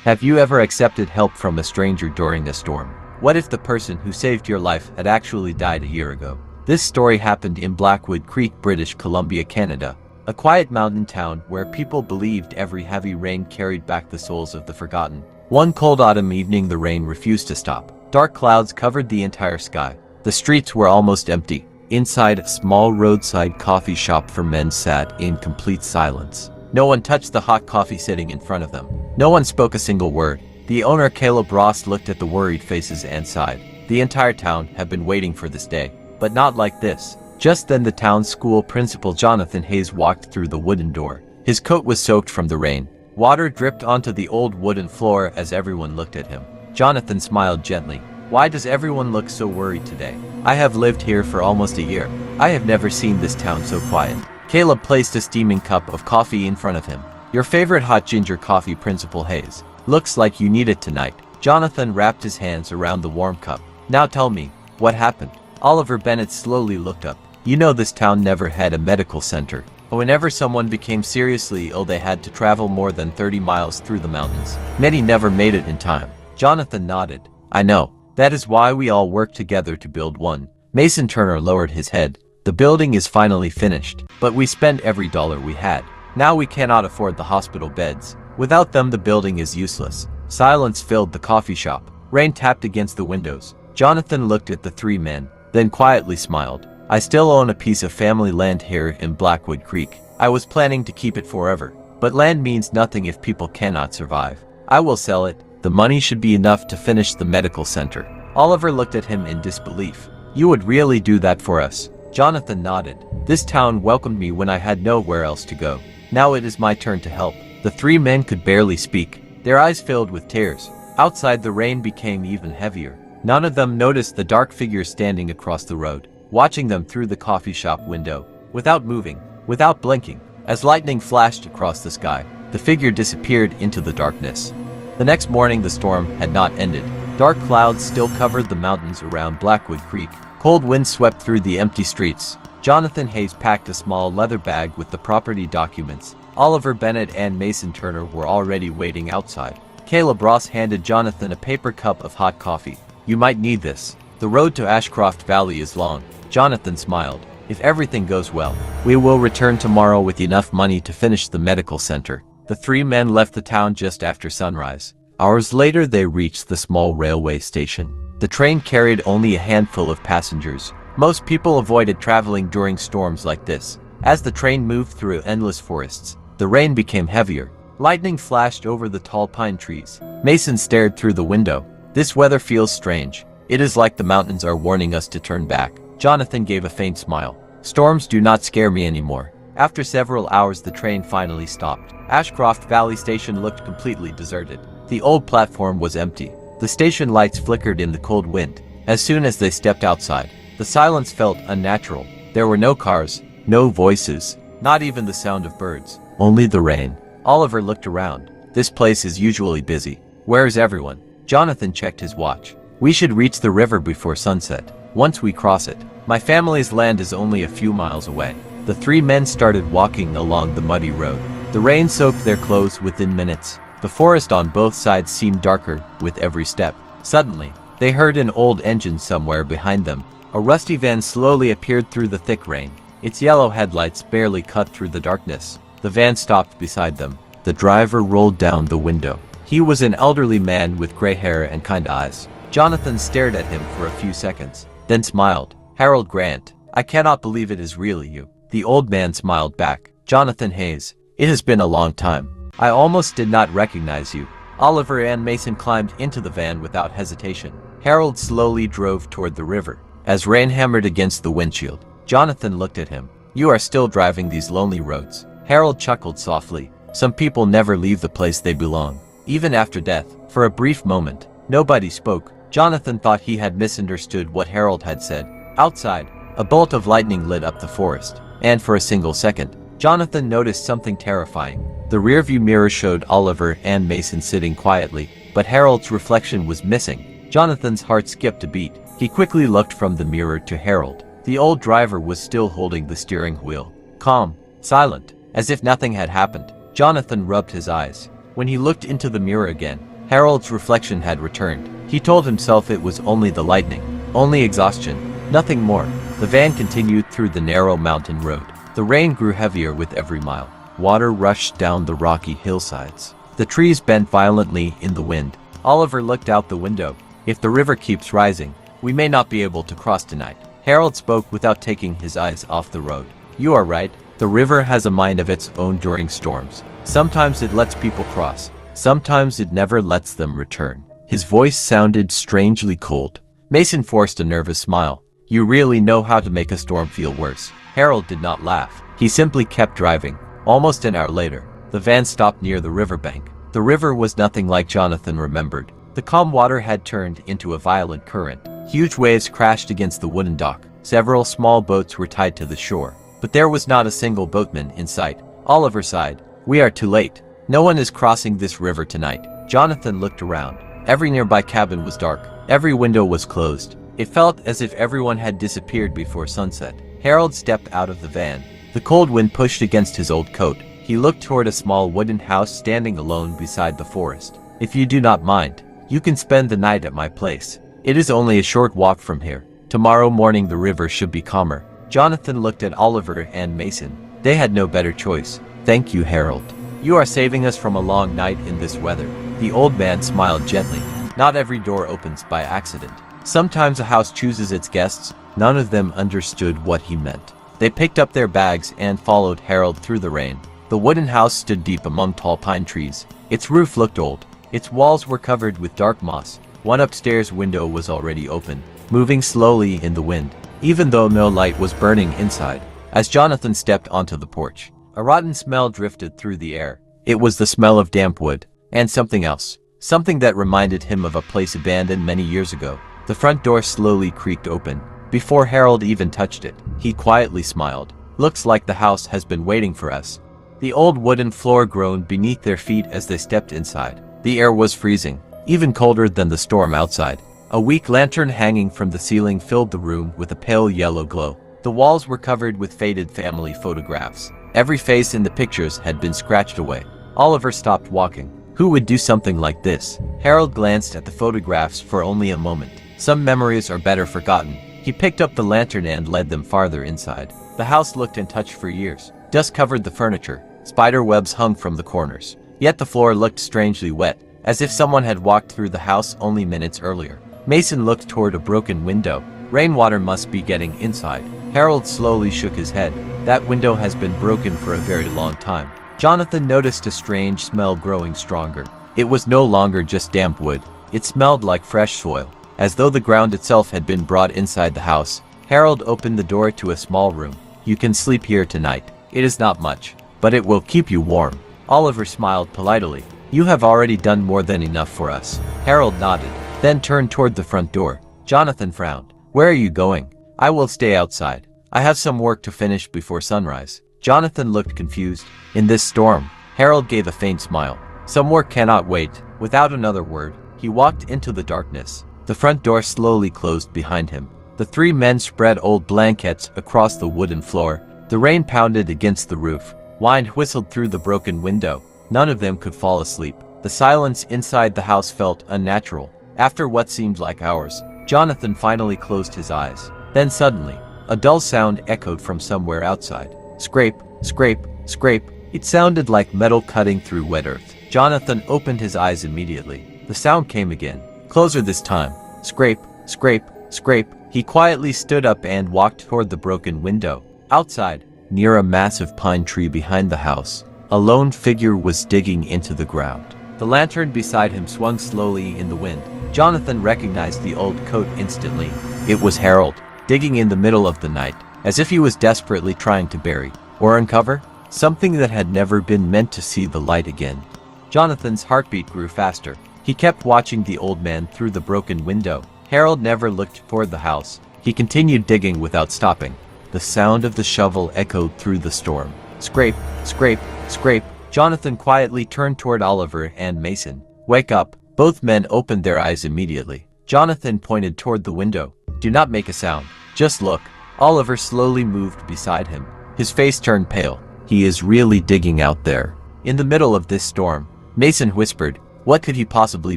Have you ever accepted help from a stranger during a storm? What if the person who saved your life had actually died a year ago? This story happened in Blackwood Creek, British Columbia, Canada, a quiet mountain town where people believed every heavy rain carried back the souls of the forgotten. One cold autumn evening, the rain refused to stop. Dark clouds covered the entire sky. The streets were almost empty. Inside a small roadside coffee shop, four men sat in complete silence. No one touched the hot coffee sitting in front of them. No one spoke a single word. The owner, Caleb Ross, looked at the worried faces and sighed. The entire town had been waiting for this day, but not like this. Just then the town's school principal, Jonathan Hayes, walked through the wooden door. His coat was soaked from the rain. Water dripped onto the old wooden floor as everyone looked at him. Jonathan smiled gently. Why does everyone look so worried today? I have lived here for almost a year. I have never seen this town so quiet. Caleb placed a steaming cup of coffee in front of him. Your favorite hot ginger coffee, Principal Hayes. Looks like you need it tonight. Jonathan wrapped his hands around the warm cup. Now tell me, what happened? Oliver Bennett slowly looked up. You know, this town never had a medical center. Whenever someone became seriously ill, they had to travel more than 30 miles through the mountains. Many never made it in time. Jonathan nodded. I know. That is why we all work together to build one. Mason Turner lowered his head. The building is finally finished, but we spent every dollar we had. Now we cannot afford the hospital beds. Without them, the building is useless. Silence filled the coffee shop. Rain tapped against the windows. Jonathan looked at the three men, then quietly smiled. I still own a piece of family land here in Blackwood Creek. I was planning to keep it forever, but land means nothing if people cannot survive. I will sell it. The money should be enough to finish the medical center. Oliver looked at him in disbelief. You would really do that for us? Jonathan nodded. This town welcomed me when I had nowhere else to go. Now it is my turn to help. The three men could barely speak. Their eyes filled with tears. Outside, the rain became even heavier. None of them noticed the dark figure standing across the road, watching them through the coffee shop window. Without moving, without blinking, as lightning flashed across the sky, the figure disappeared into the darkness. The next morning, the storm had not ended. Dark clouds still covered the mountains around Blackwood Creek. Cold winds swept through the empty streets. Jonathan Hayes packed a small leather bag with the property documents. Oliver Bennett and Mason Turner were already waiting outside. Caleb Ross handed Jonathan a paper cup of hot coffee. You might need this. The road to Ashcroft Valley is long. Jonathan smiled. If everything goes well, we will return tomorrow with enough money to finish the medical center. The three men left the town just after sunrise. Hours later, they reached the small railway station. The train carried only a handful of passengers. Most people avoided traveling during storms like this. As the train moved through endless forests, the rain became heavier. Lightning flashed over the tall pine trees. Mason stared through the window. This weather feels strange. It is like the mountains are warning us to turn back. Jonathan gave a faint smile. Storms do not scare me anymore. After several hours, the train finally stopped. Ashcroft Valley Station looked completely deserted. The old platform was empty. The station lights flickered in the cold wind. As soon as they stepped outside, the silence felt unnatural. There were no cars, no voices, not even the sound of birds. Only the rain. Oliver looked around. This place is usually busy. Where is everyone? Jonathan checked his watch. We should reach the river before sunset. Once we cross it, my family's land is only a few miles away. The three men started walking along the muddy road. The rain soaked their clothes within minutes. The forest on both sides seemed darker with every step. Suddenly, they heard an old engine somewhere behind them. A rusty van slowly appeared through the thick rain. Its yellow headlights barely cut through the darkness. The van stopped beside them. The driver rolled down the window. He was an elderly man with gray hair and kind eyes. Jonathan stared at him for a few seconds, then smiled. Harold Grant, I cannot believe it is really you. The old man smiled back. Jonathan Hayes, it has been a long time. I almost did not recognize you. Oliver and Mason climbed into the van without hesitation. Harold slowly drove toward the river. As rain hammered against the windshield, Jonathan looked at him. You are still driving these lonely roads. Harold chuckled softly. Some people never leave the place they belong, even after death. For a brief moment, nobody spoke. Jonathan thought he had misunderstood what Harold had said. Outside, a bolt of lightning lit up the forest, and for a single second, Jonathan noticed something terrifying. The rearview mirror showed Oliver and Mason sitting quietly, but Harold's reflection was missing. Jonathan's heart skipped a beat. He quickly looked from the mirror to Harold. The old driver was still holding the steering wheel, calm, silent, as if nothing had happened. Jonathan rubbed his eyes. When he looked into the mirror again, Harold's reflection had returned. He told himself it was only the lightning, only exhaustion, nothing more. The van continued through the narrow mountain road. The rain grew heavier with every mile. Water rushed down the rocky hillsides. The trees bent violently in the wind. Oliver looked out the window. If the river keeps rising, we may not be able to cross tonight. Harold spoke without taking his eyes off the road. You are right. The river has a mind of its own during storms. Sometimes it lets people cross. Sometimes it never lets them return. His voice sounded strangely cold. Mason forced a nervous smile. You really know how to make a storm feel worse. Harold did not laugh. He simply kept driving. Almost an hour later, the van stopped near the riverbank. The river was nothing like Jonathan remembered. The calm water had turned into a violent current. Huge waves crashed against the wooden dock. Several small boats were tied to the shore. But there was not a single boatman in sight. Oliver sighed. We are too late. No one is crossing this river tonight. Jonathan looked around. Every nearby cabin was dark. Every window was closed. It felt as if everyone had disappeared before sunset. Harold stepped out of the van. The cold wind pushed against his old coat. He looked toward a small wooden house standing alone beside the forest. If you do not mind, you can spend the night at my place. It is only a short walk from here. Tomorrow morning the river should be calmer. Jonathan looked at Oliver and Mason. They had no better choice. Thank you, Harold. You are saving us from a long night in this weather. The old man smiled gently. Not every door opens by accident. Sometimes a house chooses its guests. None of them understood what he meant. They picked up their bags and followed Harold through the rain. The wooden house stood deep among tall pine trees. Its roof looked old. Its walls were covered with dark moss. One upstairs window was already open, moving slowly in the wind, even though no light was burning inside. As Jonathan stepped onto the porch, a rotten smell drifted through the air. It was the smell of damp wood, and something else. Something that reminded him of a place abandoned many years ago. The front door slowly creaked open. Before Harold even touched it, he quietly smiled. Looks like the house has been waiting for us. The old wooden floor groaned beneath their feet as they stepped inside. The air was freezing, even colder than the storm outside. A weak lantern hanging from the ceiling filled the room with a pale yellow glow. The walls were covered with faded family photographs. Every face in the pictures had been scratched away. Oliver stopped walking. Who would do something like this? Harold glanced at the photographs for only a moment. Some memories are better forgotten. He picked up the lantern and led them farther inside. The house looked untouched for years. Dust covered the furniture. Spider webs hung from the corners. Yet the floor looked strangely wet, as if someone had walked through the house only minutes earlier. Mason looked toward a broken window. Rainwater must be getting inside. Harold slowly shook his head. That window has been broken for a very long time. Jonathan noticed a strange smell growing stronger. It was no longer just damp wood. It smelled like fresh soil, as though the ground itself had been brought inside the house. Harold opened the door to a small room. You can sleep here tonight. It is not much, but it will keep you warm. Oliver smiled politely. You have already done more than enough for us. Harold nodded, then turned toward the front door. Jonathan frowned. Where are you going? I will stay outside. I have some work to finish before sunrise. Jonathan looked confused. In this storm, Harold gave a faint smile. Some work cannot wait. Without another word, he walked into the darkness. The front door slowly closed behind him. The three men spread old blankets across the wooden floor. The rain pounded against the roof. Wind whistled through the broken window. None of them could fall asleep. The silence inside the house felt unnatural. After what seemed like hours, Jonathan finally closed his eyes. Then suddenly, a dull sound echoed from somewhere outside. Scrape, scrape, scrape. It sounded like metal cutting through wet earth. Jonathan opened his eyes immediately. The sound came again, closer this time. Scrape, scrape, scrape. He quietly stood up and walked toward the broken window. Outside, near a massive pine tree behind the house, a lone figure was digging into the ground. The lantern beside him swung slowly in the wind. Jonathan recognized the old coat instantly. It was Harold, digging in the middle of the night, as if he was desperately trying to bury or uncover something that had never been meant to see the light again. Jonathan's heartbeat grew faster. He kept watching the old man through the broken window. Harold never looked toward the house. He continued digging without stopping. The sound of the shovel echoed through the storm. Scrape, scrape, scrape. Jonathan quietly turned toward Oliver and Mason. Wake up. Both men opened their eyes immediately. Jonathan pointed toward the window. Do not make a sound. Just look. Oliver slowly moved beside him. His face turned pale. He is really digging out there. In the middle of this storm, Mason whispered, What could he possibly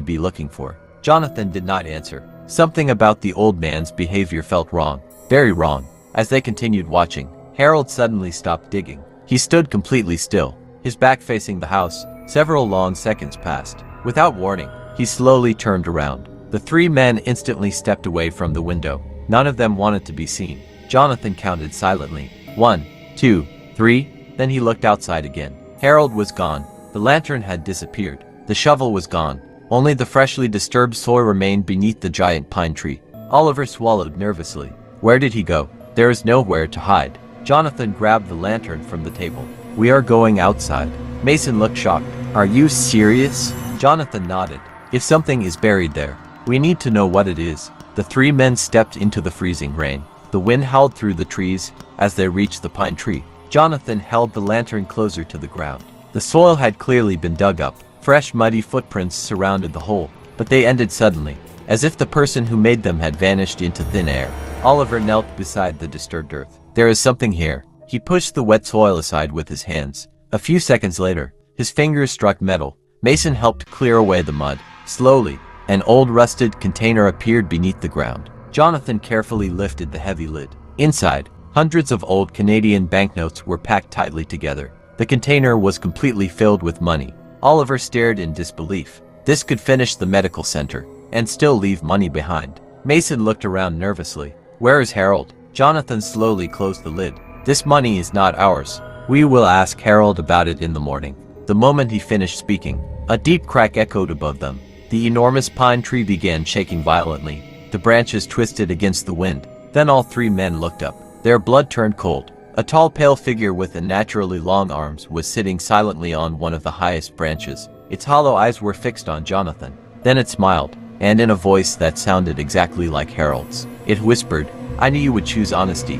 be looking for? Jonathan did not answer. Something about the old man's behavior felt wrong. Very wrong. As they continued watching, Harold suddenly stopped digging. He stood completely still, his back facing the house. Several long seconds passed. Without warning, he slowly turned around. The three men instantly stepped away from the window. None of them wanted to be seen. Jonathan counted silently. 1, 2, 3. Then he looked outside again. Harold was gone. The lantern had disappeared. The shovel was gone. Only the freshly disturbed soil remained beneath the giant pine tree. Oliver swallowed nervously. Where did he go? There is nowhere to hide. Jonathan grabbed the lantern from the table. We are going outside. Mason looked shocked. Are you serious? Jonathan nodded. If something is buried there, we need to know what it is. The three men stepped into the freezing rain. The wind howled through the trees as they reached the pine tree. Jonathan held the lantern closer to the ground. The soil had clearly been dug up. Fresh muddy footprints surrounded the hole, but they ended suddenly, as if the person who made them had vanished into thin air. Oliver knelt beside the disturbed earth. There is something here. He pushed the wet soil aside with his hands. A few seconds later, his fingers struck metal. Mason helped clear away the mud. Slowly, an old rusted container appeared beneath the ground. Jonathan carefully lifted the heavy lid. Inside, hundreds of old Canadian banknotes were packed tightly together. The container was completely filled with money. Oliver stared in disbelief. This could finish the medical center and still leave money behind. Mason looked around nervously. Where is Harold? Jonathan slowly closed the lid. This money is not ours. We will ask Harold about it in the morning. The moment he finished speaking, a deep crack echoed above them. The enormous pine tree began shaking violently. The branches twisted against the wind. Then all three men looked up. Their blood turned cold. A tall, pale figure with unnaturally long arms was sitting silently on one of the highest branches. Its hollow eyes were fixed on Jonathan. Then it smiled, and in a voice that sounded exactly like Harold's, it whispered, I knew you would choose honesty.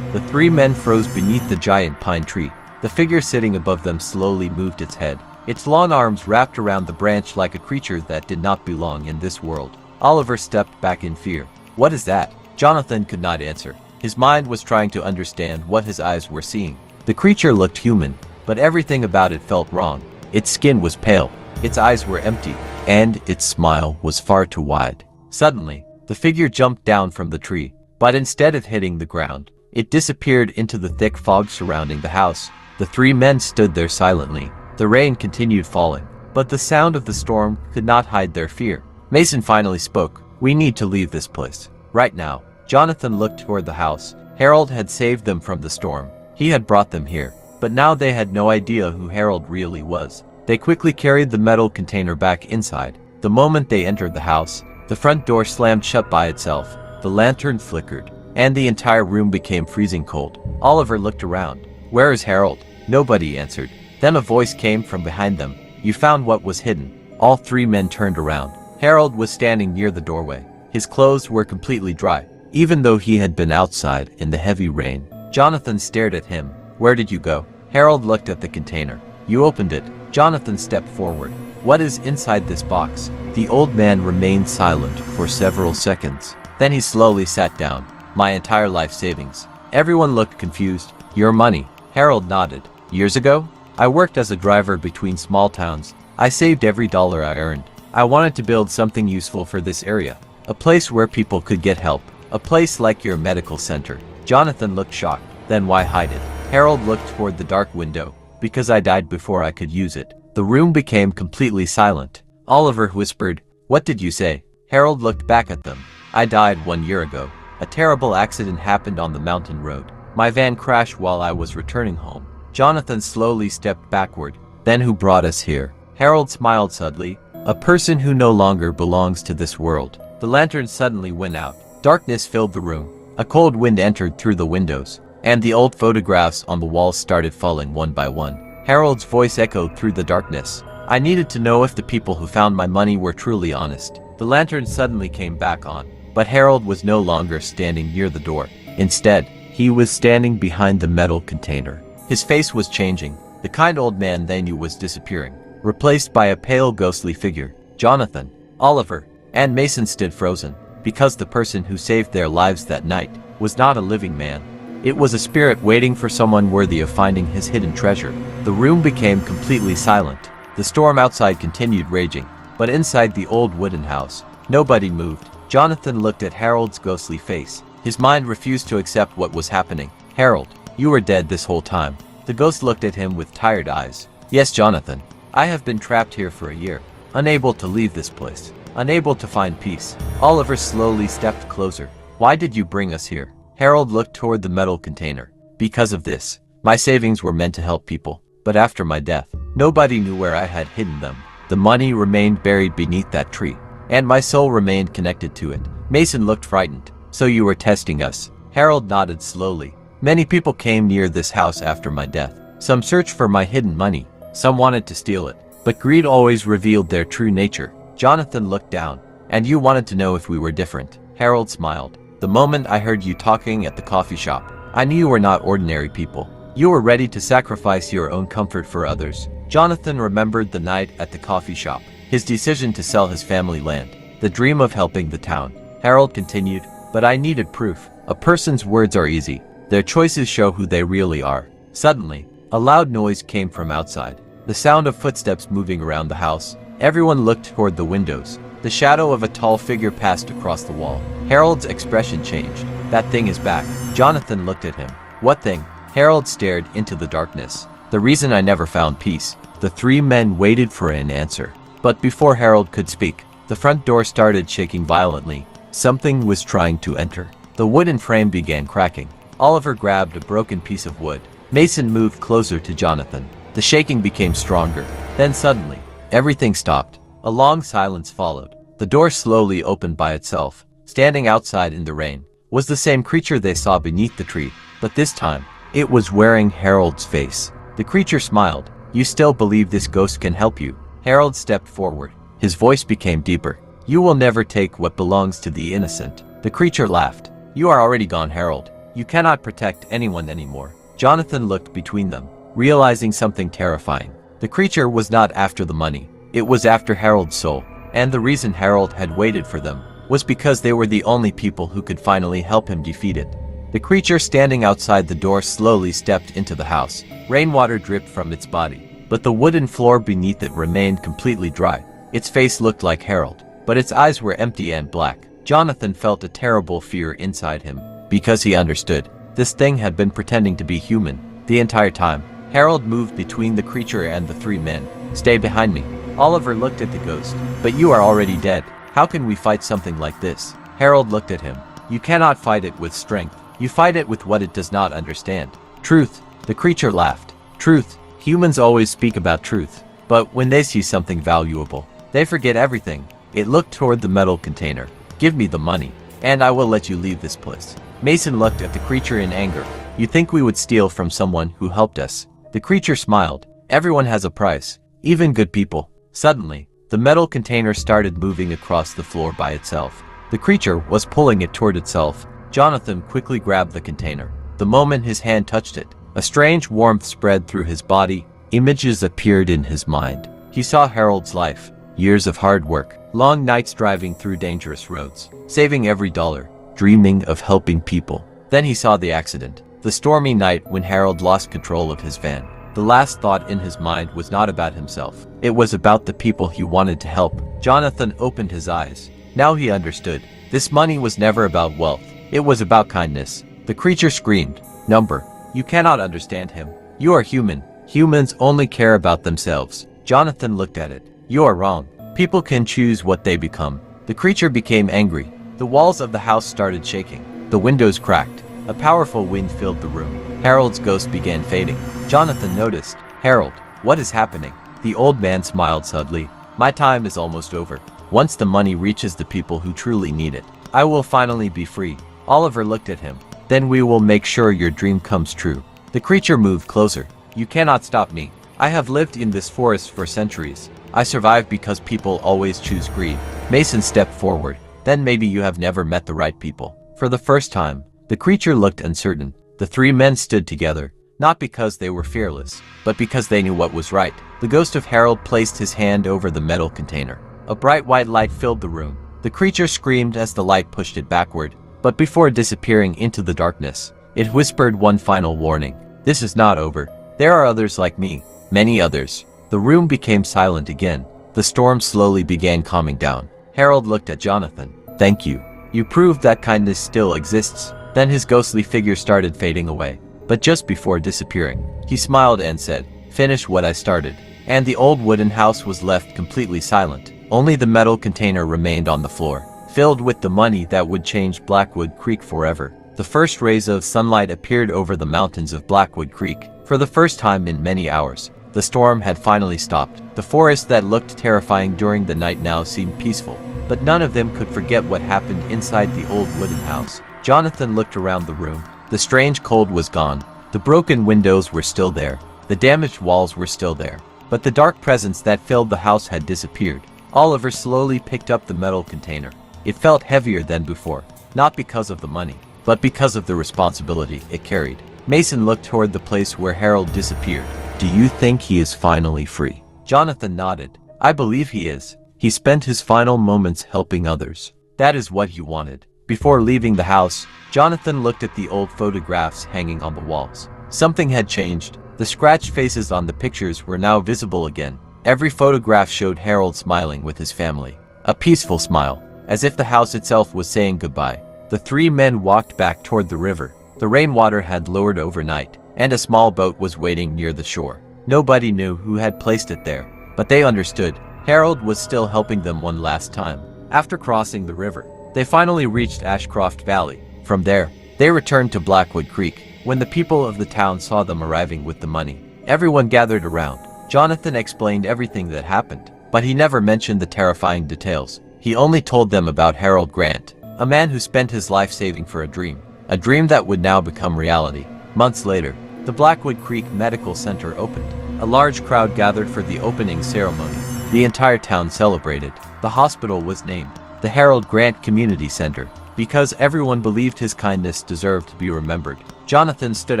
The three men froze beneath the giant pine tree. The figure sitting above them slowly moved its head. Its long arms wrapped around the branch like a creature that did not belong in this world. Oliver stepped back in fear. What is that? Jonathan could not answer. His mind was trying to understand what his eyes were seeing. The creature looked human, but everything about it felt wrong. Its skin was pale, its eyes were empty, and its smile was far too wide. Suddenly, the figure jumped down from the tree, but instead of hitting the ground, it disappeared into the thick fog surrounding the house. The three men stood there silently. The rain continued falling, but the sound of the storm could not hide their fear. Mason finally spoke. We need to leave this place. Right now. Jonathan looked toward the house. Harold had saved them from the storm. He had brought them here, but now they had no idea who Harold really was. They quickly carried the metal container back inside. The moment they entered the house, the front door slammed shut by itself. The lantern flickered, and the entire room became freezing cold. Oliver looked around. Where is Harold? Nobody answered. Then a voice came from behind them. You found what was hidden. All three men turned around. Harold was standing near the doorway. His clothes were completely dry, even though he had been outside in the heavy rain. Jonathan stared at him. Where did you go? Harold looked at the container. You opened it. Jonathan stepped forward. What is inside this box? The old man remained silent for several seconds. Then he slowly sat down. My entire life savings. Everyone looked confused. Your money. Harold nodded. Years ago, I worked as a driver between small towns. I saved every dollar I earned. I wanted to build something useful for this area. A place where people could get help. A place like your medical center. Jonathan looked shocked. Then why hide it? Harold looked toward the dark window. Because I died before I could use it. The room became completely silent. Oliver whispered, What did you say? Harold looked back at them. I died 1 year ago. A terrible accident happened on the mountain road. My van crashed while I was returning home. Jonathan slowly stepped backward. Then who brought us here? Harold smiled subtly. A person who no longer belongs to this world. The lantern suddenly went out. Darkness filled the room. A cold wind entered through the windows, and the old photographs on the walls started falling one by one. Harold's voice echoed through the darkness. I needed to know if the people who found my money were truly honest. The lantern suddenly came back on, but Harold was no longer standing near the door. Instead, he was standing behind the metal container. His face was changing. The kind old man they knew was disappearing, replaced by a pale ghostly figure. Jonathan, Oliver, and Mason stood frozen, because the person who saved their lives that night was not a living man. It was a spirit waiting for someone worthy of finding his hidden treasure. The room became completely silent. The storm outside continued raging. but inside the old wooden house, nobody moved. Jonathan looked at Harold's ghostly face. His mind refused to accept what was happening. Harold, you were dead this whole time. The ghost looked at him with tired eyes. Yes, Jonathan. I have been trapped here for a year, unable to leave this place, unable to find peace. Oliver slowly stepped closer. Why did you bring us here? Harold looked toward the metal container. Because of this. My savings were meant to help people, but after my death, nobody knew where I had hidden them. The money remained buried beneath that tree, and my soul remained connected to it. Mason looked frightened. So you were testing us? Harold nodded slowly. Many people came near this house after my death. Some searched for my hidden money. Some wanted to steal it. But greed always revealed their true nature. Jonathan looked down. And you wanted to know if we were different. Harold smiled. The moment I heard you talking at the coffee shop, I knew you were not ordinary people. You were ready to sacrifice your own comfort for others. Jonathan remembered the night at the coffee shop, his decision to sell his family land, the dream of helping the town. Harold continued, but I needed proof. A person's words are easy. Their choices show who they really are. Suddenly, a loud noise came from outside. The sound of footsteps moving around the house. Everyone looked toward the windows. The shadow of a tall figure passed across the wall. Harold's expression changed. That thing is back. Jonathan looked at him. What thing? Harold stared into the darkness. The reason I never found peace. The three men waited for an answer. But before Harold could speak, the front door started shaking violently. Something was trying to enter. The wooden frame began cracking. Oliver grabbed a broken piece of wood. Mason moved closer to Jonathan. The shaking became stronger. Then suddenly, everything stopped. A long silence followed. The door slowly opened by itself. Standing outside in the rain was the same creature they saw beneath the tree, but this time, it was wearing Harold's face. The creature smiled. You still believe this ghost can help you? Harold stepped forward. His voice became deeper. You will never take what belongs to the innocent. The creature laughed. You are already gone, Harold. You cannot protect anyone anymore. Jonathan looked between them, realizing something terrifying. The creature was not after the money. It was after Harold's soul. And the reason Harold had waited for them was because they were the only people who could finally help him defeat it. The creature standing outside the door slowly stepped into the house. Rainwater dripped from its body, but the wooden floor beneath it remained completely dry. Its face looked like Harold, but its eyes were empty and black. Jonathan felt a terrible fear inside him, because he understood. This thing had been pretending to be human the entire time. Harold moved between the creature and the three men. Stay behind me. Oliver looked at the ghost. But you are already dead. How can we fight something like this? Harold looked at him. You cannot fight it with strength. You fight it with what it does not understand. Truth. The creature laughed. Truth. Humans always speak about truth. But when they see something valuable, they forget everything. It looked toward the metal container. Give me the money, and I will let you leave this place. Mason looked at the creature in anger. You think we would steal from someone who helped us? The creature smiled. Everyone has a price, even good people. Suddenly, the metal container started moving across the floor by itself. The creature was pulling it toward itself. Jonathan quickly grabbed the container. The moment his hand touched it, a strange warmth spread through his body. Images appeared in his mind. He saw Harold's life, years of hard work, long nights driving through dangerous roads, saving every dollar, dreaming of helping people. Then he saw the accident, the stormy night when Harold lost control of his van. The last thought in his mind was not about himself. It was about the people he wanted to help. Jonathan opened his eyes. Now he understood. This money was never about wealth. It was about kindness. The creature screamed. Number. You cannot understand him. You are human. Humans only care about themselves. Jonathan looked at it. You are wrong. People can choose what they become. The creature became angry. The walls of the house started shaking. The windows cracked. A powerful wind filled the room. Harold's ghost began fading. Jonathan noticed. Harold, what is happening? The old man smiled sadly. My time is almost over. Once the money reaches the people who truly need it, I will finally be free. Oliver looked at him. Then we will make sure your dream comes true. The creature moved closer. You cannot stop me. I have lived in this forest for centuries. I survived because people always choose greed. Mason stepped forward. Then maybe you have never met the right people. For the first time, the creature looked uncertain. The three men stood together, not because they were fearless, but because they knew what was right. The ghost of Harold placed his hand over the metal container. A bright white light filled the room. The creature screamed as the light pushed it backward, but before disappearing into the darkness, it whispered one final warning. This is not over. There are others like me, many others. The room became silent again. the storm slowly began calming down. Harold looked at Jonathan. "Thank you. You proved that kindness still exists." Then his ghostly figure started fading away. But just before disappearing, he smiled and said, "Finish what I started." And the old wooden house was left completely silent. Only the metal container remained on the floor, filled with the money that would change Blackwood Creek forever. The first rays of sunlight appeared over the mountains of Blackwood Creek. For the first time in many hours, the storm had finally stopped. The forest that looked terrifying during the night now seemed peaceful, but none of them could forget what happened inside the old wooden house. Jonathan looked around the room. The strange cold was gone. The broken windows were still there. The damaged walls were still there. But the dark presence that filled the house had disappeared. Oliver slowly picked up the metal container. It felt heavier than before, not because of the money, but because of the responsibility it carried. Mason looked toward the place where Harold disappeared. "Do you think he is finally free?" Jonathan nodded. "I believe he is. He spent his final moments helping others. That is what he wanted." Before leaving the house, Jonathan looked at the old photographs hanging on the walls. Something had changed. The scratched faces on the pictures were now visible again. Every photograph showed Harold smiling with his family. A peaceful smile, as if the house itself was saying goodbye. The three men walked back toward the river. The rainwater had lowered overnight, and a small boat was waiting near the shore. Nobody knew who had placed it there, but they understood. Harold was still helping them one last time. After crossing the river, they finally reached Ashcroft Valley. From there, they returned to Blackwood Creek. When the people of the town saw them arriving with the money, everyone gathered around. Jonathan explained everything that happened, but he never mentioned the terrifying details. He only told them about Harold Grant, a man who spent his life saving for a dream that would now become reality. Months later, the Blackwood Creek Medical Center opened. A large crowd gathered for the opening ceremony. The entire town celebrated. The hospital was named the Harold Grant Community Center because everyone believed his kindness deserved to be remembered. Jonathan stood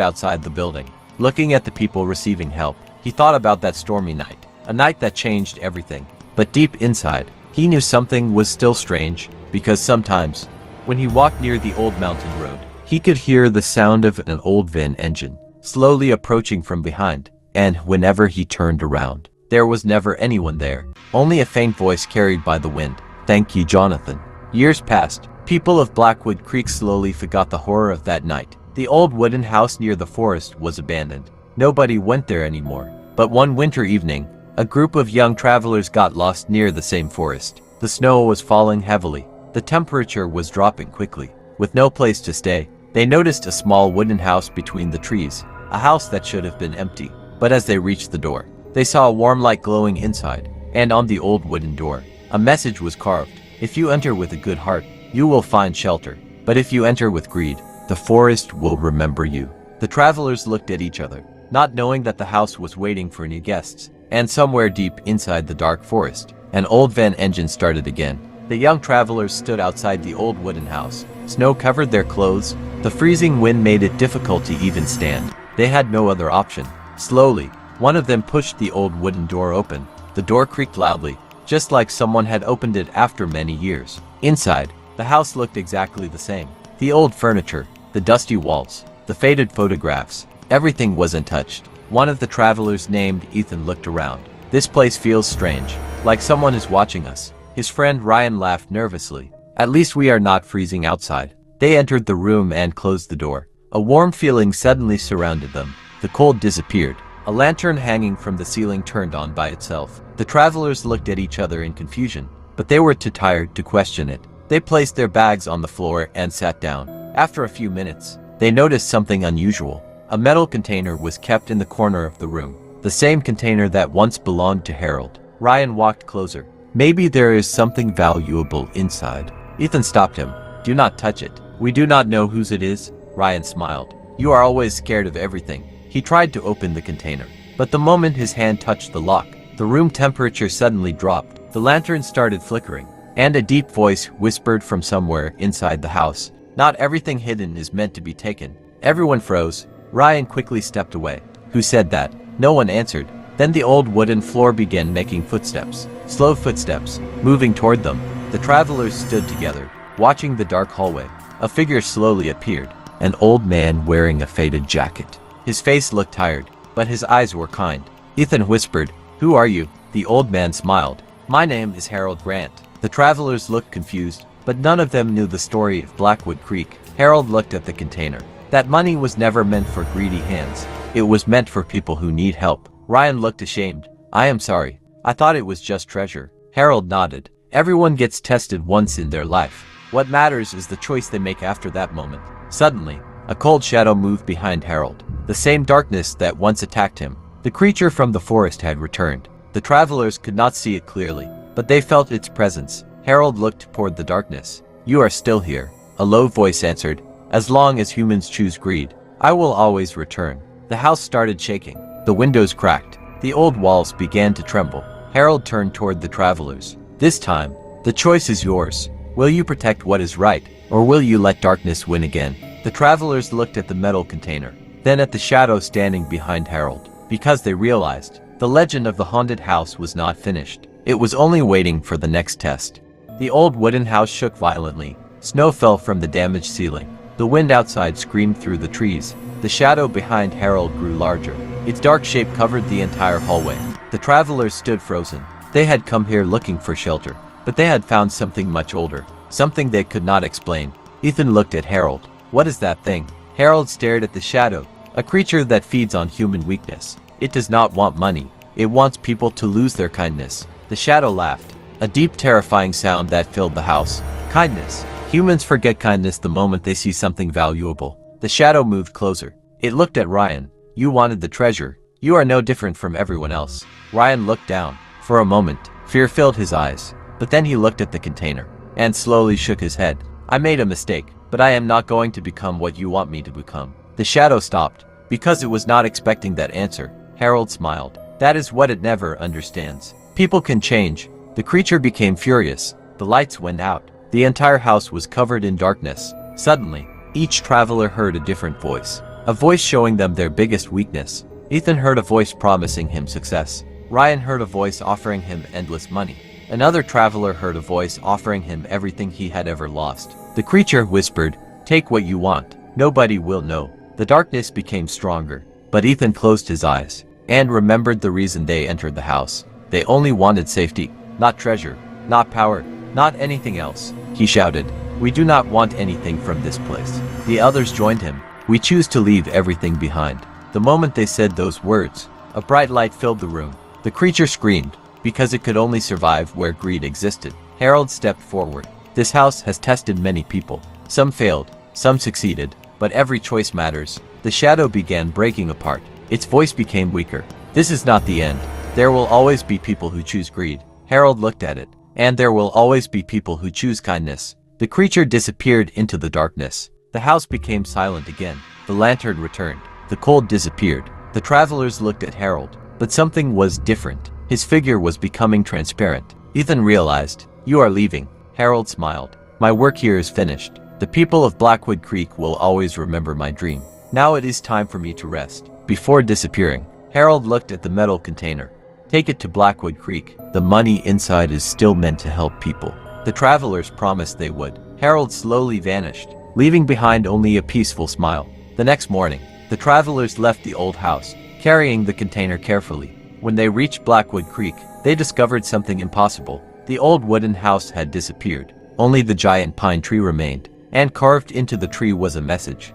outside the building, looking at the people receiving help. He thought about that stormy night, a night that changed everything. But deep inside, he knew something was still strange, because sometimes, when he walked near the old mountain road, he could hear the sound of an old van engine, slowly approaching from behind, and whenever he turned around, there was never anyone there, only a faint voice carried by the wind. "Thank you, Jonathan." Years passed. People of Blackwood Creek slowly forgot the horror of that night. The old wooden house near the forest was abandoned. Nobody went there anymore. But one winter evening, a group of young travelers got lost near the same forest. The snow was falling heavily. The temperature was dropping quickly. With no place to stay, they noticed a small wooden house between the trees, a house that should have been empty. But as they reached the door, they saw a warm light glowing inside, and on the old wooden door, a message was carved. "If you enter with a good heart, you will find shelter. But if you enter with greed, the forest will remember you." The travelers looked at each other, not knowing that the house was waiting for new guests. And somewhere deep inside the dark forest, an old van engine started again. The young travelers stood outside the old wooden house. Snow covered their clothes. The freezing wind made it difficult to even stand. They had no other option. Slowly, one of them pushed the old wooden door open. The door creaked loudly, just like someone had opened it after many years. Inside, the house looked exactly the same. The old furniture, the dusty walls, the faded photographs, everything was untouched. One of the travelers named Ethan looked around. "This place feels strange, like someone is watching us." His friend Ryan laughed nervously. "At least we are not freezing outside." They entered the room and closed the door. A warm feeling suddenly surrounded them. The cold disappeared. A lantern hanging from the ceiling turned on by itself. The travelers looked at each other in confusion, but they were too tired to question it. They placed their bags on the floor and sat down. After a few minutes, they noticed something unusual. A metal container was kept in the corner of the room, the same container that once belonged to Harold. Ryan walked closer. "Maybe there is something valuable inside." Ethan stopped him. "Do not touch it. We do not know whose it is." Ryan smiled. "You are always scared of everything." He tried to open the container, but the moment his hand touched the lock, the room temperature suddenly dropped. The lantern started flickering, and a deep voice whispered from somewhere inside the house. "Not everything hidden is meant to be taken." Everyone froze. Ryan quickly stepped away. "Who said that?" No one answered. Then the old wooden floor began making footsteps. Slow footsteps, moving toward them. The travelers stood together, watching the dark hallway. A figure slowly appeared. An old man wearing a faded jacket. His face looked tired, but his eyes were kind. Ethan whispered, "Who are you?" The old man smiled. My name is Harold Grant. The travelers looked confused, but none of them knew the story of Blackwood Creek. Harold looked at the container. That money was never meant for greedy hands. It was meant for people who need help. Ryan looked ashamed. I am sorry. I thought it was just treasure. Harold nodded. Everyone gets tested once in their life. What matters is the choice they make after that moment. Suddenly, a cold shadow moved behind Harold. The same darkness that once attacked him. The creature from the forest had returned. The travelers could not see it clearly, but they felt its presence. Harold looked toward the darkness. You are still here. A low voice answered. As long as humans choose greed, I will always return. The house started shaking. The windows cracked. The old walls began to tremble. Harold turned toward the travelers. This time, the choice is yours. Will you protect what is right, or will you let darkness win again? The travelers looked at the metal container, then at the shadow standing behind Harold, because they realized the legend of the haunted house was not finished. It was only waiting for the next test. The old wooden house shook violently. Snow fell from the damaged ceiling. The wind outside screamed through the trees. The shadow behind Harold grew larger. Its dark shape covered the entire hallway. The travelers stood frozen. They had come here looking for shelter, but they had found something much older, something they could not explain. Ethan looked at Harold. What is that thing? Harold stared at the shadow, a creature that feeds on human weakness. It does not want money. It wants people to lose their kindness. The shadow laughed, a deep, terrifying sound that filled the house. Kindness. Humans forget kindness the moment they see something valuable. The shadow moved closer. It looked at Ryan. You wanted the treasure. You are no different from everyone else. Ryan looked down. For a moment, fear filled his eyes. But then he looked at the container and slowly shook his head. I made a mistake, but I am not going to become what you want me to become. The shadow stopped, because it was not expecting that answer. Harold smiled. That is what it never understands. People can change. The creature became furious. The lights went out. The entire house was covered in darkness. Suddenly, each traveler heard a different voice. A voice showing them their biggest weakness. Ethan heard a voice promising him success. Ryan heard a voice offering him endless money. Another traveler heard a voice offering him everything he had ever lost. The creature whispered, take what you want. Nobody will know. The darkness became stronger, but Ethan closed his eyes and remembered the reason they entered the house. They only wanted safety, not treasure, not power, not anything else. He shouted, we do not want anything from this place. The others joined him. We choose to leave everything behind. The moment they said those words, a bright light filled the room. The creature screamed, because it could only survive where greed existed. Harold stepped forward. This house has tested many people. Some failed, some succeeded, but every choice matters. The shadow began breaking apart. Its voice became weaker. This is not the end. There will always be people who choose greed. Harold looked at it. And there will always be people who choose kindness. The creature disappeared into the darkness. The house became silent again. The lantern returned. The cold disappeared. The travelers looked at Harold, but something was different. His figure was becoming transparent. Ethan realized, you are leaving. Harold smiled. My work here is finished. The people of Blackwood Creek will always remember my dream. Now it is time for me to rest. Before disappearing, Harold looked at the metal container. Take it to Blackwood Creek. The money inside is still meant to help people. The travelers promised they would. Harold slowly vanished, leaving behind only a peaceful smile. The next morning, the travelers left the old house, carrying the container carefully. When they reached Blackwood Creek, they discovered something impossible. The old wooden house had disappeared. Only the giant pine tree remained, and carved into the tree was a message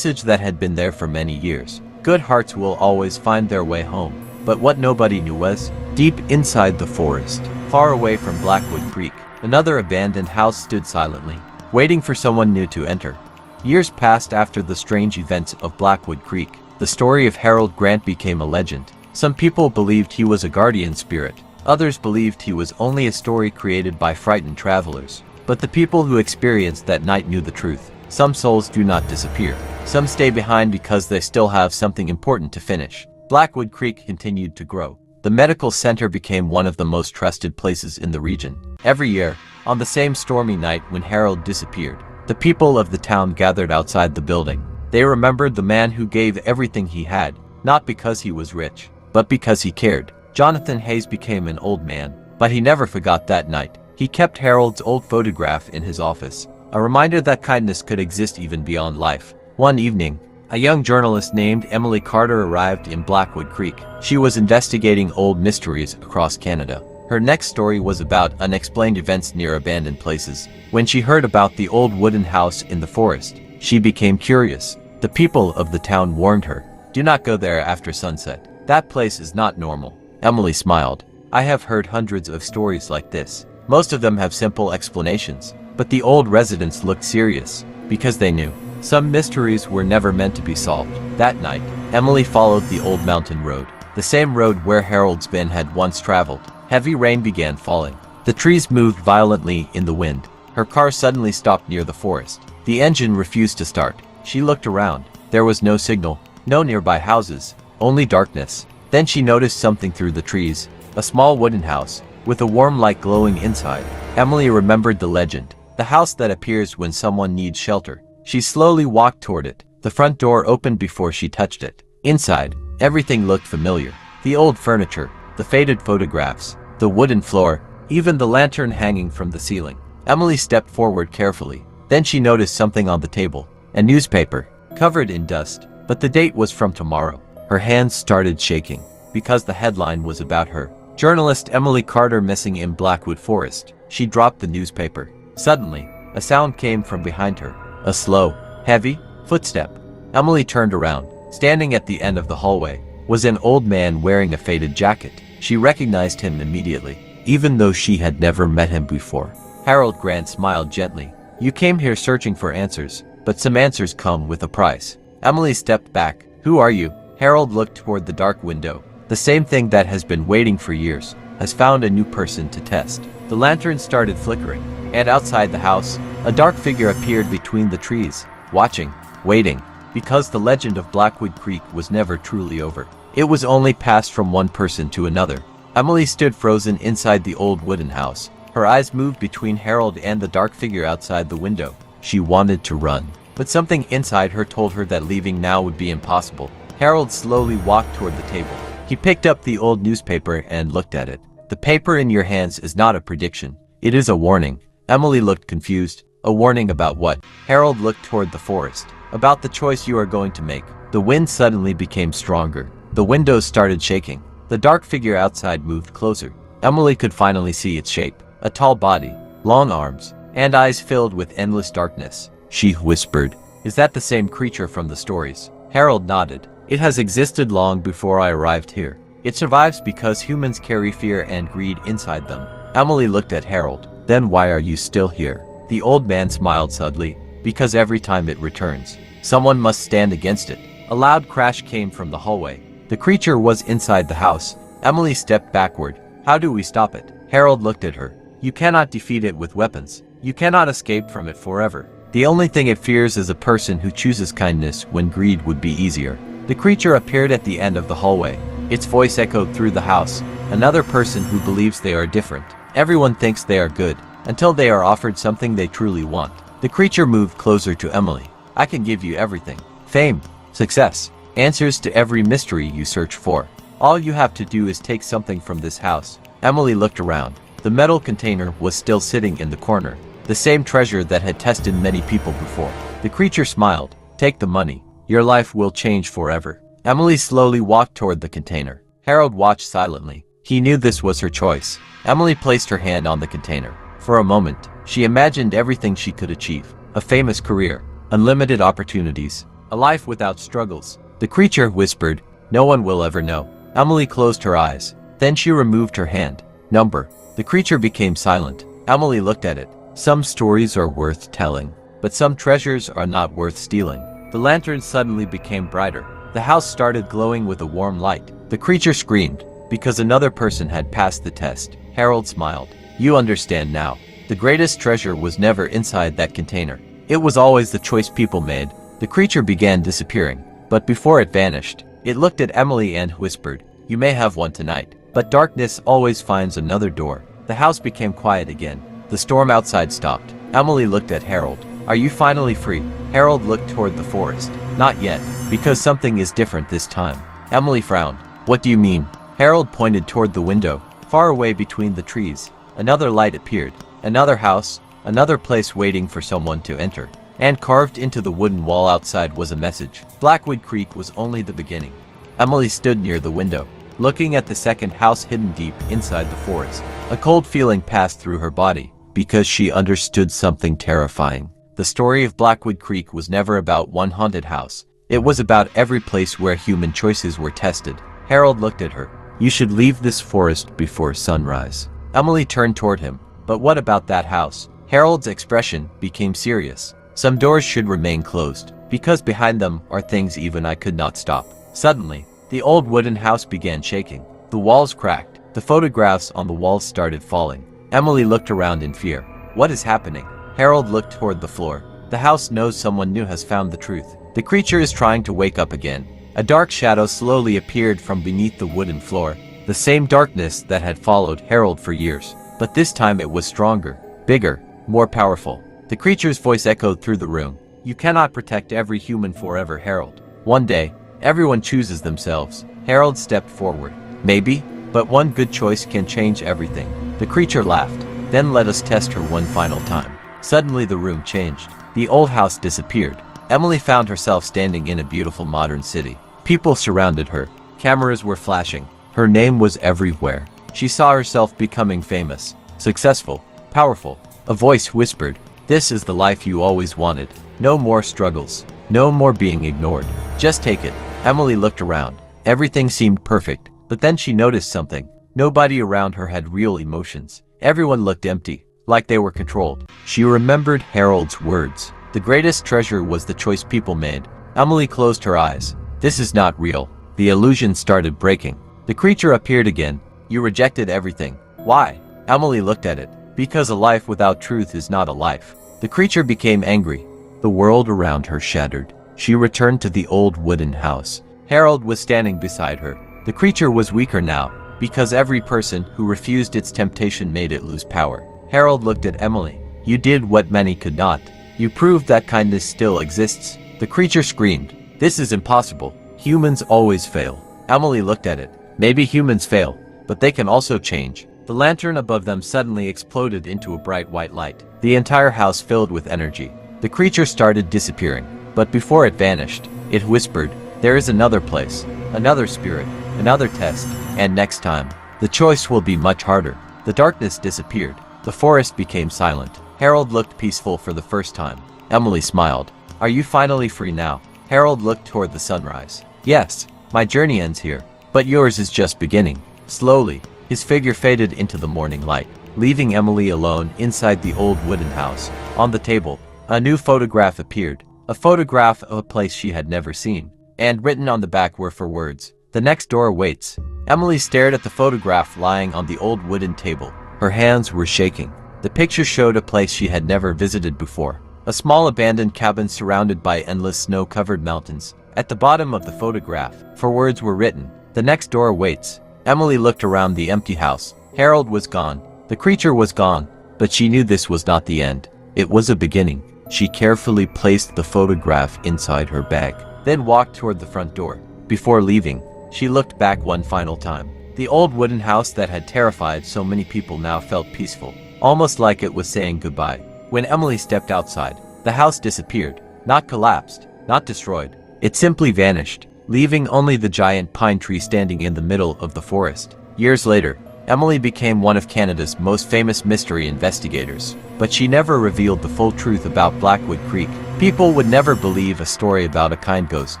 that had been there for many years. Good hearts will always find their way home. But what nobody knew was, deep inside the forest, far away from Blackwood Creek, another abandoned house stood silently, waiting for someone new to enter. Years passed after the strange events of Blackwood Creek. The story of Harold Grant became a legend. Some people believed he was a guardian spirit. Others believed he was only a story created by frightened travelers. But the people who experienced that night knew the truth. Some souls do not disappear. Some stay behind because they still have something important to finish. Blackwood Creek continued to grow. The medical center became one of the most trusted places in the region. Every year, on the same stormy night when Harold disappeared, the people of the town gathered outside the building. They remembered the man who gave everything he had, not because he was rich, but because he cared. Jonathan Hayes became an old man, but he never forgot that night. He kept Harold's old photograph in his office, a reminder that kindness could exist even beyond life. One evening, a young journalist named Emily Carter arrived in Blackwood Creek. She was investigating old mysteries across Canada. Her next story was about unexplained events near abandoned places. When she heard about the old wooden house in the forest, she became curious. The people of the town warned her, "Do not go there after sunset. That place is not normal." Emily smiled. "I have heard hundreds of stories like this. Most of them have simple explanations, but the old residents looked serious, because they knew some mysteries were never meant to be solved." That night, Emily followed the old mountain road, the same road where Harold's Ben had once traveled. Heavy rain began falling. The trees moved violently in the wind. Her car suddenly stopped near the forest. The engine refused to start. She looked around. There was no signal, no nearby houses, only darkness. Then she noticed something through the trees, a small wooden house, with a warm light glowing inside. Emily remembered the legend, the house that appears when someone needs shelter. She slowly walked toward it. The front door opened before she touched it. Inside, everything looked familiar. The old furniture, the faded photographs, the wooden floor, even the lantern hanging from the ceiling. Emily stepped forward carefully. Then she noticed something on the table, a newspaper, covered in dust, but the date was from tomorrow. Her hands started shaking, because the headline was about her. Journalist Emily Carter missing in Blackwood Forest. She dropped the newspaper. Suddenly, a sound came from behind her. A slow, heavy footstep. Emily turned around. Standing at the end of the hallway was an old man wearing a faded jacket. She recognized him immediately, even though she had never met him before. Harold Grant smiled gently. "You came here searching for answers, but some answers come with a price." Emily stepped back. "Who are you?" Harold looked toward the dark window. "The same thing that has been waiting for years has found a new person to test." The lantern started flickering, and outside the house, a dark figure appeared between the trees, watching, waiting, because the legend of Blackwood Creek was never truly over. It was only passed from one person to another. Emily stood frozen inside the old wooden house. Her eyes moved between Harold and the dark figure outside the window. She wanted to run, but something inside her told her that leaving now would be impossible. Harold slowly walked toward the table. He picked up the old newspaper and looked at it. "The paper in your hands is not a prediction. It is a warning." Emily looked confused. "A warning about what?" Harold looked toward the forest. "About the choice you are going to make." The wind suddenly became stronger. The windows started shaking. The dark figure outside moved closer. Emily could finally see its shape. A tall body, long arms, and eyes filled with endless darkness. She whispered, "Is that the same creature from the stories?" Harold nodded. "It has existed long before I arrived here. It survives because humans carry fear and greed inside them." Emily looked at Harold. "Then why are you still here?" The old man smiled sadly. "Because every time it returns, someone must stand against it." A loud crash came from the hallway. The creature was inside the house. Emily stepped backward. "How do we stop it?" Harold looked at her. "You cannot defeat it with weapons. You cannot escape from it forever. The only thing it fears is a person who chooses kindness when greed would be easier." The creature appeared at the end of the hallway. Its voice echoed through the house. "Another person who believes they are different. Everyone thinks they are good, until they are offered something they truly want." The creature moved closer to Emily. "I can give you everything. Fame, success, answers to every mystery you search for. All you have to do is take something from this house." Emily looked around. The metal container was still sitting in the corner, the same treasure that had tested many people before. The creature smiled. "Take the money. Your life will change forever." Emily slowly walked toward the container. Harold watched silently. He knew this was her choice. Emily placed her hand on the container. For a moment, she imagined everything she could achieve. A famous career, unlimited opportunities, a life without struggles. The creature whispered, "No one will ever know." Emily closed her eyes. Then she removed her hand. "Number." The creature became silent. Emily looked at it. "Some stories are worth telling, but some treasures are not worth stealing." The lantern suddenly became brighter. The house started glowing with a warm light. The creature screamed, because another person had passed the test. Harold smiled. "You understand now. The greatest treasure was never inside that container. It was always the choice people made." The creature began disappearing, but before it vanished, it looked at Emily and whispered, "You may have one tonight, but darkness always finds another door." The house became quiet again. The storm outside stopped. Emily looked at Harold. "Are you finally free?" Harold looked toward the forest. "Not yet, because something is different this time." Emily frowned. "What do you mean?" Harold pointed toward the window. Far away between the trees, another light appeared. Another house, another place waiting for someone to enter. And carved into the wooden wall outside was a message. Blackwood Creek was only the beginning. Emily stood near the window. looking at the second house hidden deep inside the forest. A cold feeling passed through her body, because she understood something terrifying. The story of Blackwood Creek was never about one haunted house. It was about every place where human choices were tested. Harold looked at her. "You should leave this forest before sunrise." Emily turned toward him. "But what about that house?" Harold's expression became serious. "Some doors should remain closed, because behind them are things even I could not stop." Suddenly, the old wooden house began shaking. The walls cracked. The photographs on the walls started falling. Emily looked around in fear. "What is happening?" Harold looked toward the floor. "The house knows someone new has found the truth. The creature is trying to wake up again." A dark shadow slowly appeared from beneath the wooden floor. The same darkness that had followed Harold for years. But this time it was stronger, bigger, more powerful. The creature's voice echoed through the room. "You cannot protect every human forever, Harold. One day, everyone chooses themselves." Harold stepped forward. "Maybe, but one good choice can change everything." The creature laughed. "Then let us test her one final time." Suddenly the room changed. The old house disappeared. Emily found herself standing in a beautiful modern city. People surrounded her. Cameras were flashing. Her name was everywhere. She saw herself becoming famous, successful, powerful. A voice whispered, "This is the life you always wanted. No more struggles. No more being ignored. Just take it." Emily looked around. Everything seemed perfect, but then she noticed something. Nobody around her had real emotions. Everyone looked empty, like they were controlled. She remembered Harold's words. The greatest treasure was the choice people made. Emily closed her eyes. This is not real. The illusion started breaking. The creature appeared again. "You rejected everything. Why?" Emily looked at it. "Because a life without truth is not a life." The creature became angry. The world around her shattered. She returned to the old wooden house. Harold was standing beside her. The creature was weaker now, because every person who refused its temptation made it lose power. Harold looked at Emily. "You did what many could not. You proved that kindness still exists." The creature screamed. "This is impossible. Humans always fail." Emily looked at it. "Maybe humans fail, but they can also change." The lantern above them suddenly exploded into a bright white light. The entire house filled with energy. The creature started disappearing, but before it vanished, it whispered, "There is another place, another spirit, another test, and next time, the choice will be much harder." The darkness disappeared. The forest became silent. Harold looked peaceful for the first time. Emily smiled. "Are you finally free now?" Harold looked toward the sunrise. "Yes, my journey ends here, but yours is just beginning." Slowly, his figure faded into the morning light, leaving Emily alone inside the old wooden house. On the table, a new photograph appeared, a photograph of a place she had never seen, and written on the back were 4 words, "The next door waits." Emily stared at the photograph lying on the old wooden table. Her hands were shaking. The picture showed a place she had never visited before, a small abandoned cabin surrounded by endless snow-covered mountains. At the bottom of the photograph, 4 words were written, "The next door waits." Emily looked around the empty house. Harold was gone. The creature was gone, but she knew this was not the end. It was a beginning. She carefully placed the photograph inside her bag, then walked toward the front door. Before leaving, she looked back one final time. The old wooden house that had terrified so many people now felt peaceful, almost like it was saying goodbye. When Emily stepped outside, the house disappeared, not collapsed, not destroyed. It simply vanished, leaving only the giant pine tree standing in the middle of the forest. Years later, Emily became one of Canada's most famous mystery investigators, but she never revealed the full truth about Blackwood Creek. People would never believe a story about a kind ghost,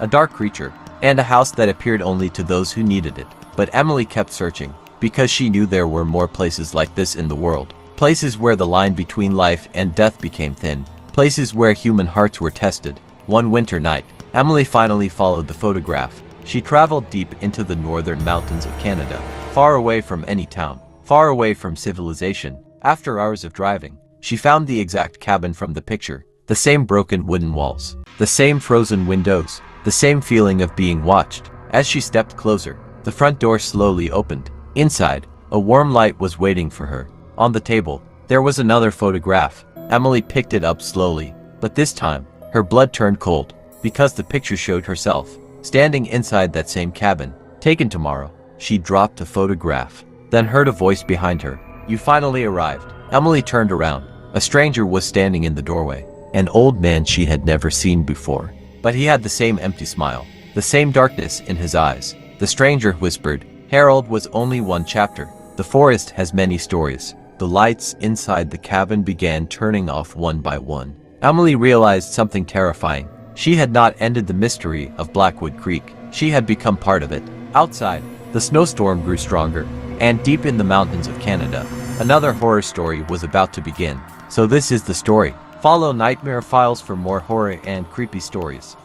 a dark creature, and a house that appeared only to those who needed it. But Emily kept searching, because she knew there were more places like this in the world. Places where the line between life and death became thin. Places where human hearts were tested. One winter night, Emily finally followed the photograph. She traveled deep into the northern mountains of Canada, far away from any town, far away from civilization. After hours of driving, she found the exact cabin from the picture. The same broken wooden walls, the same frozen windows, the same feeling of being watched. As she stepped closer, the front door slowly opened. Inside, a warm light was waiting for her. On the table, there was another photograph. Emily picked it up slowly, but this time, her blood turned cold, because the picture showed herself, standing inside that same cabin. "Taken tomorrow." She dropped the photograph, then heard a voice behind her. "You finally arrived." Emily turned around. A stranger was standing in the doorway, an old man she had never seen before. But he had the same empty smile, the same darkness in his eyes. The stranger whispered, Harold was only one chapter. The forest has many stories. The lights inside the cabin began turning off one by one. Emily realized something terrifying. She had not ended the mystery of Blackwood Creek. She had become part of it. Outside, the snowstorm grew stronger, and deep in the mountains of Canada, another horror story was about to begin. So this is the story. Follow Nightmare Files for more horror and creepy stories.